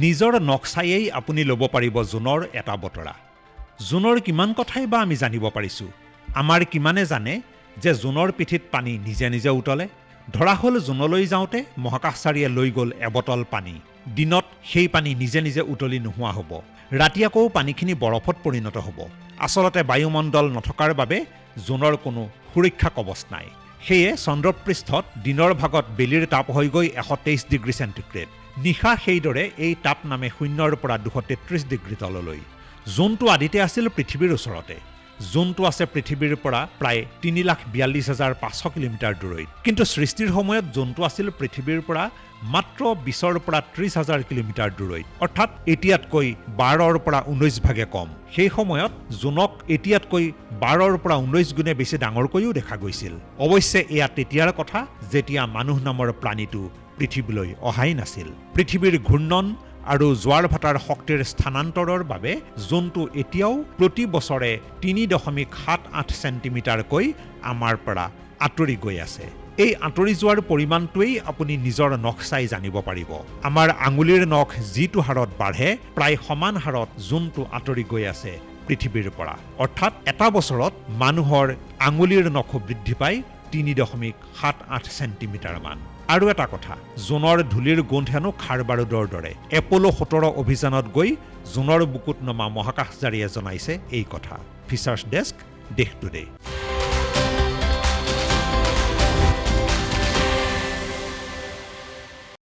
নিজৰ নখ চায়েই আপুনি ল'ব পাৰিব জোনৰ এটা বতৰা। জোনৰ কিমান কথাই বা আমি জানিব পাৰিছোঁ। আমাৰ কিমানে জানে যে জোনৰ পিঠিত পানী নিজে নিজে উতলে। ধৰা হ'ল জোনলৈ যাওঁতে মহাকাশচাৰীয়ে লৈ গ'ল এবটল পানী। দিনত সেই পানী নিজে নিজে উতলি নোহোৱা হ'ব। ৰাতি আকৌ পানীখিনি বৰফত পৰিণত হ'ব। আচলতে বায়ুমণ্ডল নথকাৰ বাবে জোনৰ কোনো সুৰক্ষা কৱচ নাই। সেয়ে চন্দ্ৰপৃষ্ঠত দিনৰ ভাগত বেলিৰ তাপ হৈ গৈ 123 ডিগ্ৰী চেণ্টিগ্ৰেড। নিশা সেইদৰে এই তাপ নামে 0ৰ পৰা 233 ডিগ্ৰী তললৈ। জোনটো আদিতে আছিল পৃথিৱীৰ ওচৰতে। জোনটো আছে পৃথিৱীৰ পৰা প্ৰায় 3,42,500 কিলোমিটাৰ দূৰৈত। কিন্তু সৃষ্টিৰ সময়ত জোনটো আছিল পৃথিৱীৰ পৰা মাত্ৰ 20ৰ পৰা 30,000 কিলোমিটাৰ দূৰৈত, অৰ্থাৎ এতিয়াতকৈ 12ৰ পৰা 19 ভাগে কম। সেই সময়ত জোনক এতিয়াতকৈ 12ৰ পৰা 19 গুণে বেছি ডাঙৰকৈও দেখা গৈছিল। অৱশ্যে এয়া তেতিয়াৰ কথা যেতিয়া মানুহ নামৰ প্ৰাণীটো পৃথিৱীলৈ অহাই নাছিল। পৃথিৱীৰ ঘূৰ্ণন আৰু জোৱাৰ ভাটাৰ শক্তিৰ স্থানান্তৰৰ বাবে জোনটো এতিয়াও প্ৰতি বছৰে 3.78 চেণ্টিমিটাৰকৈ আমাৰ পৰা আঁতৰি গৈ আছে। এই আঁতৰি যোৱাৰ পৰিমাণটোৱেই আপুনি নিজৰ নখ চাই জানিব পাৰিব। আমাৰ আঙুলিৰ নখ যিটো হাৰত বাঢ়ে প্ৰায় সমান হাৰত জোনটো আঁতৰি গৈ আছে পৃথিৱীৰ পৰা। অৰ্থাৎ এটা বছৰত মানুহৰ আঙুলিৰ নখো বৃদ্ধি পায় 3.78 চেণ্টিমিটাৰ মান। আৰু এটা কথা, জোনৰ ধূলিৰ গোন্ধ হেনো খাৰ বাৰুদৰ দৰে। এপ'ল' 17 অভিযানত গৈ জোনৰ বুকুত নমা মহাকাশচাৰীয়ে জনাইছে এই কথা। ফিচাৰ্ছ ডেস্ক, দেশ টুডে।